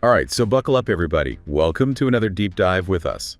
All right, so buckle up, everybody. Welcome to another deep dive with us.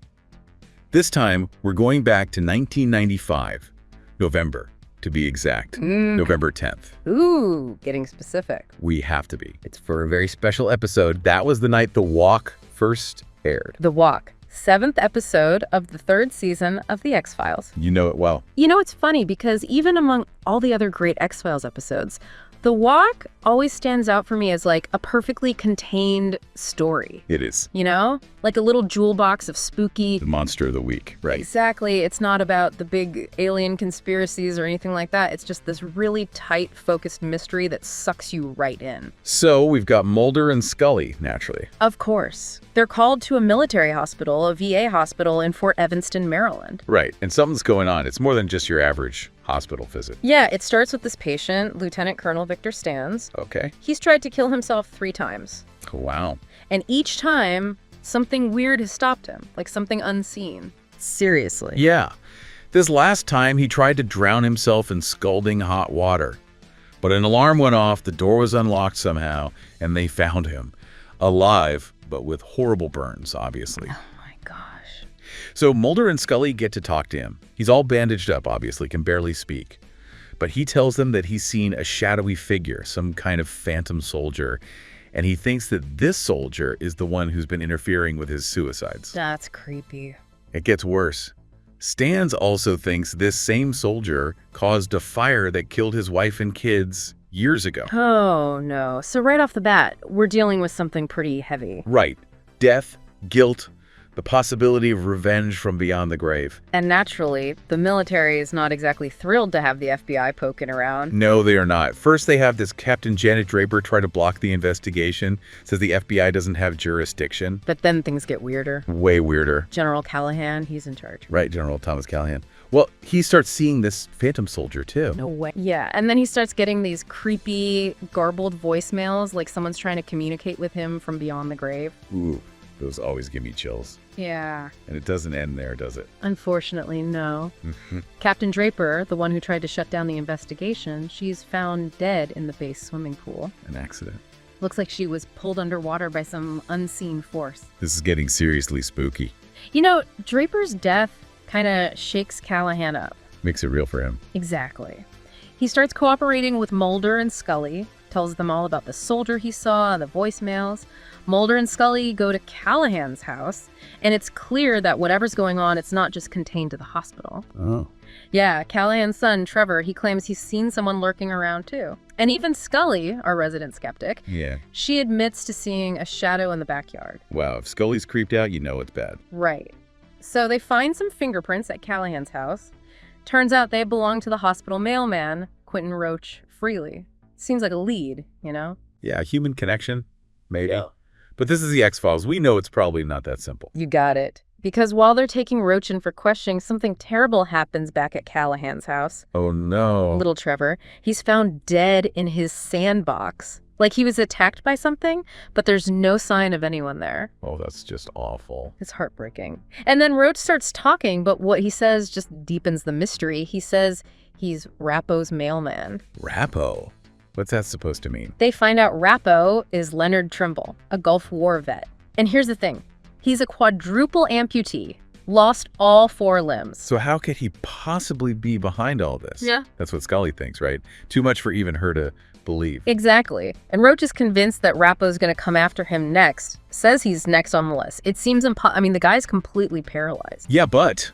This time, we're going back to 1995, November, to be exact, November 10th. Ooh, getting specific. We have to be. It's for a very special episode. That was the night The Walk first aired. The Walk, 7th episode of the 3rd season of The X-Files. You know it well. You know, it's funny because even among all the other great X-Files episodes, The Walk always stands out for me as like a perfectly contained story. It is. You know? Like a little jewel box of spooky... The monster of the week, right? Exactly. It's not about the big alien conspiracies or anything like that. It's just this really tight, focused mystery that sucks you right in. So we've got Mulder and Scully, naturally. Of course. They're called to a military hospital, a VA hospital in Fort Evanston, Maryland. Right, and something's going on. It's more than just your average hospital visit. Yeah, it starts with this patient, Lieutenant Colonel Victor Stans. Okay. He's tried to kill himself 3 times. Wow. And each time, something weird has stopped him, like something unseen. Seriously. Yeah. This last time, he tried to drown himself in scalding hot water. But an alarm went off, the door was unlocked somehow, and they found him. Alive, but with horrible burns, obviously. Oh my gosh. So Mulder and Scully get to talk to him. He's all bandaged up, obviously, can barely speak. But he tells them that he's seen a shadowy figure, some kind of phantom soldier, and he thinks that this soldier is the one who's been interfering with his suicides. That's creepy. It gets worse. Stans also thinks this same soldier caused a fire that killed his wife and kids years ago. Oh no. So right off the bat, we're dealing with something pretty heavy. Right. Death, guilt, the possibility of revenge from beyond the grave. And naturally, the military is not exactly thrilled to have the FBI poking around. No, they are not. First, they have this Captain Janet Draper try to block the investigation, says the FBI doesn't have jurisdiction. But then things get weirder. Way weirder. General Callahan, he's in charge. Right, General Thomas Callahan. Well, he starts seeing this phantom soldier, too. No way. Yeah, and then he starts getting these creepy, garbled voicemails, like someone's trying to communicate with him from beyond the grave. Ooh, those always give me chills. Yeah. And it doesn't end there, does it? Unfortunately, no. Mm-hmm. Captain Draper, the one who tried to shut down the investigation, she's found dead in the base swimming pool. An accident. Looks like she was pulled underwater by some unseen force. This is getting seriously spooky. You know, Draper's death kind of shakes Callahan up. Makes it real for him. Exactly. He starts cooperating with Mulder and Scully, tells them all about the soldier he saw, the voicemails. Mulder and Scully go to Callahan's house, and it's clear that whatever's going on, it's not just contained to the hospital. Oh. Yeah, Callahan's son, Trevor, he claims he's seen someone lurking around too. And even Scully, our resident skeptic, Yeah. she admits to seeing a shadow in the backyard. Wow, if Scully's creeped out, you know it's bad. Right. So they find some fingerprints at Callahan's house. Turns out they belong to the hospital mailman, Quentin Roach Freely. Seems like a lead, you know? Yeah, human connection, maybe. Yeah. But this is the X-Files. We know it's probably not that simple. You got it. Because while they're taking Roach in for questioning, something terrible happens back at Callahan's house. Oh, no. Little Trevor, he's found dead in his sandbox. Like he was attacked by something, but there's no sign of anyone there. Oh, that's just awful. It's heartbreaking. And then Roach starts talking, but what he says just deepens the mystery. He says he's Rappo's mailman. Rappo? What's that supposed to mean? They find out Rappo is Leonard Trimble, a Gulf War vet. And here's the thing. He's a quadruple amputee, lost all 4 limbs. So how could he possibly be behind all this? Yeah. That's what Scully thinks, right? Too much for even her to believe. Exactly. And Roach is convinced that Rappo's going to come after him next. Says he's next on the list. It seems the guy's completely paralyzed. Yeah, but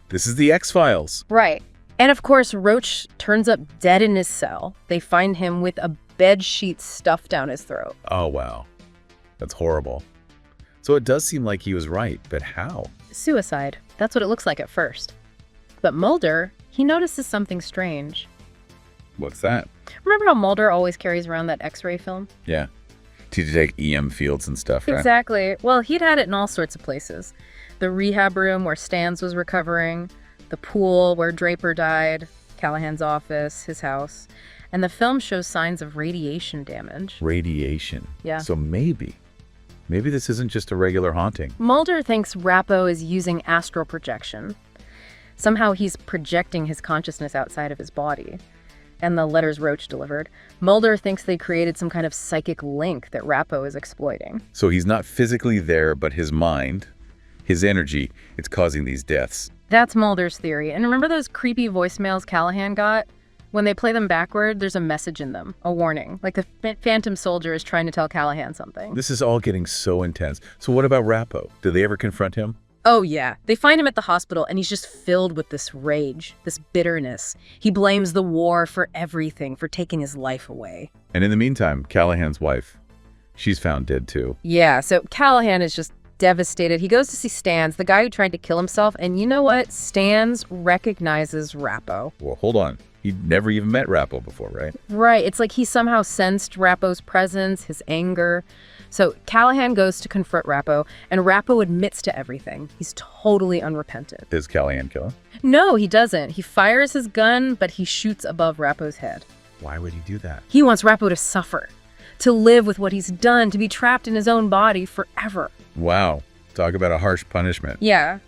this is the X-Files. Right. And of course, Roach turns up dead in his cell. They find him with a bed sheet stuffed down his throat. Oh, wow. That's horrible. So it does seem like he was right, but how? Suicide. That's what it looks like at first. But Mulder, he notices something strange. What's that? Remember how Mulder always carries around that X-ray film? Yeah. To detect EM fields and stuff, right? Exactly. Well, he'd had it in all sorts of places. The rehab room where Stans was recovering, the pool where Draper died, Callahan's office, his house. And the film shows signs of radiation damage. Radiation. Yeah. So maybe this isn't just a regular haunting. Mulder thinks Rappo is using astral projection. Somehow he's projecting his consciousness outside of his body. and the letters Roach delivered, Mulder thinks they created some kind of psychic link that Rappo is exploiting. So he's not physically there, but his mind, his energy, it's causing these deaths. That's Mulder's theory. And remember those creepy voicemails Callahan got? When they play them backward, there's a message in them, a warning. Like the Phantom Soldier is trying to tell Callahan something. This is all getting so intense. So what about Rappo? Did they ever confront him? Oh, yeah. They find him at the hospital, and he's just filled with this rage, this bitterness. He blames the war for everything, for taking his life away. And in the meantime, Callahan's wife, she's found dead too. Yeah, so Callahan is just devastated. He goes to see Stans, the guy who tried to kill himself, and you know what? Stans recognizes Rappo. Well, hold on. He'd never even met Rappo before, right? Right. It's like he somehow sensed Rappo's presence, his anger. So Callahan goes to confront Rappo, and Rappo admits to everything. He's totally unrepentant. Does Callahan kill him? No, he doesn't. He fires his gun, but he shoots above Rappo's head. Why would he do that? He wants Rappo to suffer, to live with what he's done, to be trapped in his own body forever. Wow. Talk about a harsh punishment. Yeah,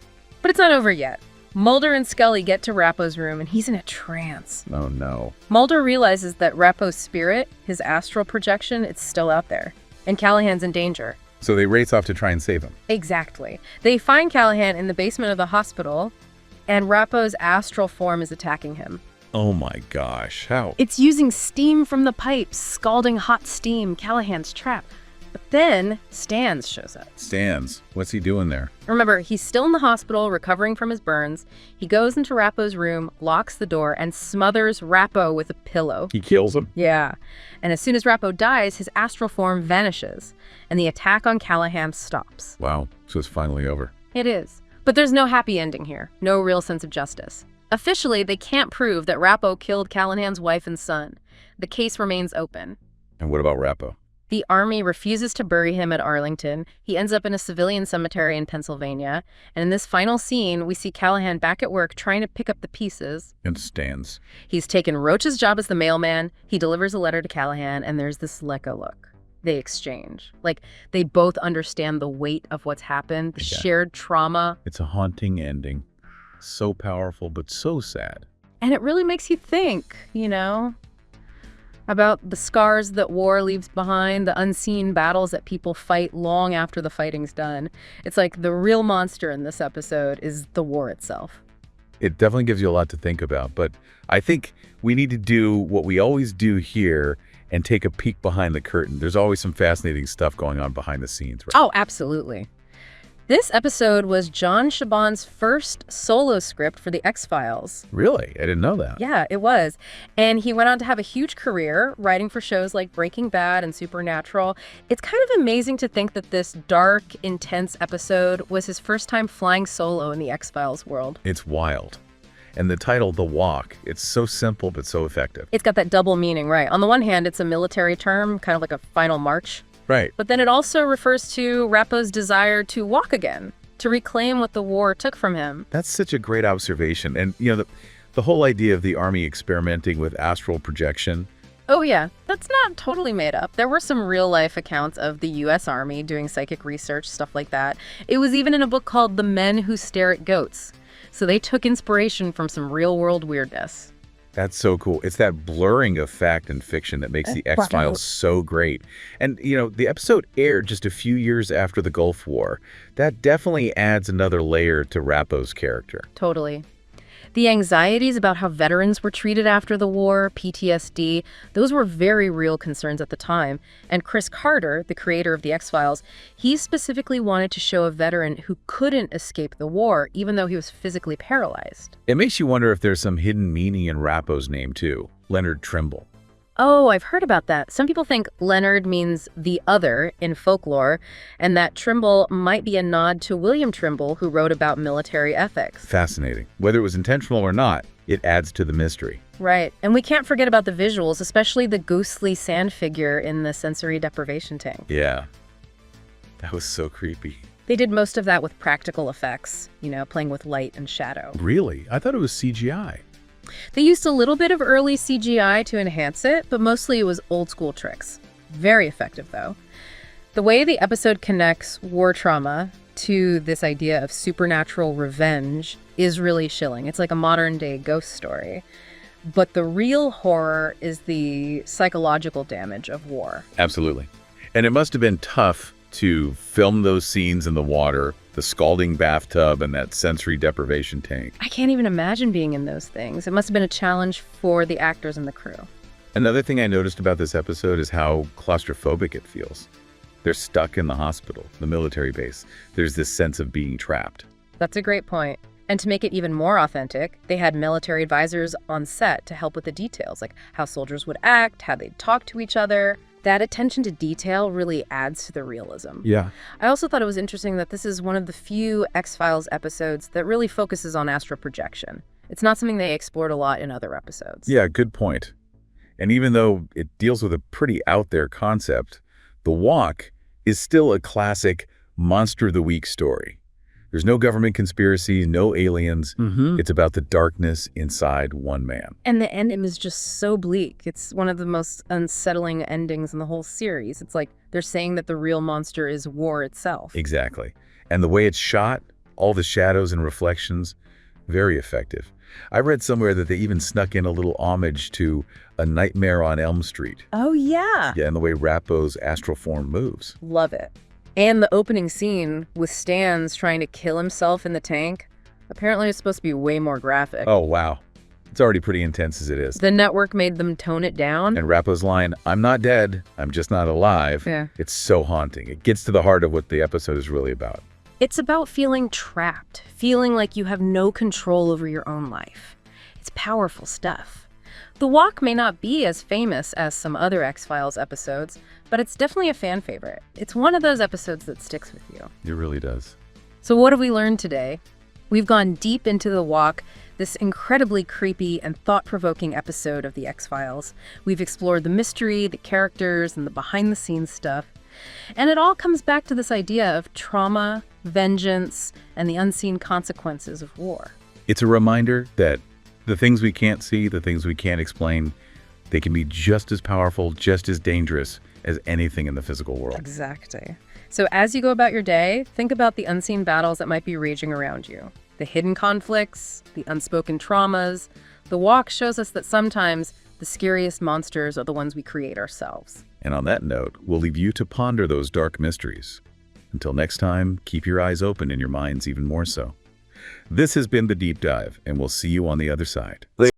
but it's not over yet. Mulder and Scully get to Rappo's room, and he's in a trance. Oh, no. Mulder realizes that Rappo's spirit, his astral projection, it's still out there. And Callahan's in danger. So they race off to try and save him. Exactly. They find Callahan in the basement of the hospital, and Rappo's astral form is attacking him. Oh my gosh, how? It's using steam from the pipes, scalding hot steam. Callahan's trapped. But then Stans shows up. Stans, what's he doing there? Remember, he's still in the hospital recovering from his burns. He goes into Rappo's room, locks the door, and smothers Rappo with a pillow. He kills him. Yeah. And as soon as Rappo dies, his astral form vanishes, and the attack on Callahan stops. Wow, so it's finally over. It is. But there's no happy ending here. No real sense of justice. Officially, they can't prove that Rappo killed Callahan's wife and son. The case remains open. And what about Rappo? The Army refuses to bury him at Arlington. He ends up in a civilian cemetery in Pennsylvania. And in this final scene, we see Callahan back at work trying to pick up the pieces. And Stans. He's taken Roach's job as the mailman. He delivers a letter to Callahan, and there's this Lecca look. They exchange. Like, they both understand the weight of what's happened, the shared trauma. It's a haunting ending. So powerful, but so sad. And it really makes you think, you know, about the scars that war leaves behind, the unseen battles that people fight long after the fighting's done. It's like the real monster in this episode is the war itself. It definitely gives you a lot to think about, but I think we need to do what we always do here and take a peek behind the curtain. There's always some fascinating stuff going on behind the scenes, right? Oh, absolutely. This episode was John Chabon's first solo script for The X-Files. Really? I didn't know that. Yeah, it was. And he went on to have a huge career writing for shows like Breaking Bad and Supernatural. It's kind of amazing to think that this dark, intense episode was his first time flying solo in The X-Files world. It's wild. And the title, The Walk, it's so simple but so effective. It's got that double meaning, right? On the one hand, it's a military term, kind of like a final march. Right. But then it also refers to Rappo's desire to walk again, to reclaim what the war took from him. That's such a great observation. And, you know, the whole idea of the Army experimenting with astral projection. Oh, yeah. That's not totally made up. There were some real-life accounts of the U.S. Army doing psychic research, stuff like that. It was even in a book called The Men Who Stare at Goats. So they took inspiration from some real-world weirdness. That's so cool. It's that blurring of fact and fiction that makes the X-Files so great. And, you know, the episode aired just a few years after the Gulf War. That definitely adds another layer to Rappo's character. Totally. The anxieties about how veterans were treated after the war, PTSD, those were very real concerns at the time. And Chris Carter, the creator of The X-Files, he specifically wanted to show a veteran who couldn't escape the war, even though he was physically paralyzed. It makes you wonder if there's some hidden meaning in Rappo's name, too. Leonard Trimble. Oh, I've heard about that. Some people think Leonard means the other in folklore, and that Trimble might be a nod to William Trimble, who wrote about military ethics. Fascinating. Whether it was intentional or not, it adds to the mystery. Right. And we can't forget about the visuals, especially the ghostly sand figure in the sensory deprivation tank. Yeah. That was so creepy. They did most of that with practical effects, you know, playing with light and shadow. Really? I thought it was CGI. They used a little bit of early CGI to enhance it, but mostly it was old school tricks. Very effective, though. The way the episode connects war trauma to this idea of supernatural revenge is really chilling. It's like a modern day ghost story. But the real horror is the psychological damage of war. Absolutely. And it must have been tough to film those scenes in the water, the scalding bathtub, and that sensory deprivation tank. I can't even imagine being in those things. It must have been a challenge for the actors and the crew. Another thing I noticed about this episode is how claustrophobic it feels. They're stuck in the hospital, the military base. There's this sense of being trapped. That's a great point. And to make it even more authentic, they had military advisors on set to help with the details, like how soldiers would act, how they'd talk to each other. That attention to detail really adds to the realism. Yeah. I also thought it was interesting that this is one of the few X-Files episodes that really focuses on astral projection. It's not something they explored a lot in other episodes. Yeah, good point. And even though it deals with a pretty out there concept, The Walk is still a classic Monster of the Week story. There's no government conspiracy, no aliens. It's about the darkness inside one man. And the ending is just so bleak. It's one of the most unsettling endings in the whole series. It's like they're saying that the real monster is war itself. Exactly. And the way it's shot, all the shadows and reflections, very effective. I read somewhere that they even snuck in a little homage to A Nightmare on Elm Street. Oh, yeah. Yeah, and the way Rappo's astral form moves. Love it. And the opening scene with Stan's trying to kill himself in the tank, apparently it's supposed to be way more graphic. Oh, wow. It's already pretty intense as it is. The network made them tone it down. And Rappo's line, "I'm not dead, I'm just not alive." Yeah. It's so haunting. It gets to the heart of what the episode is really about. It's about feeling trapped, feeling like you have no control over your own life. It's powerful stuff. The Walk may not be as famous as some other X-Files episodes, but it's definitely a fan favorite. It's one of those episodes that sticks with you. It really does. So what have we learned today? We've gone deep into The Walk, this incredibly creepy and thought-provoking episode of the X-Files. We've explored the mystery, the characters, and the behind-the-scenes stuff. And it all comes back to this idea of trauma, vengeance, and the unseen consequences of war. It's a reminder that the things we can't see, the things we can't explain, they can be just as powerful, just as dangerous as anything in the physical world. Exactly. So as you go about your day, think about the unseen battles that might be raging around you. The hidden conflicts, the unspoken traumas. The Walk shows us that sometimes the scariest monsters are the ones we create ourselves. And on that note, we'll leave you to ponder those dark mysteries. Until next time, keep your eyes open and your minds even more so. This has been The Deep Dive, and we'll see you on the other side.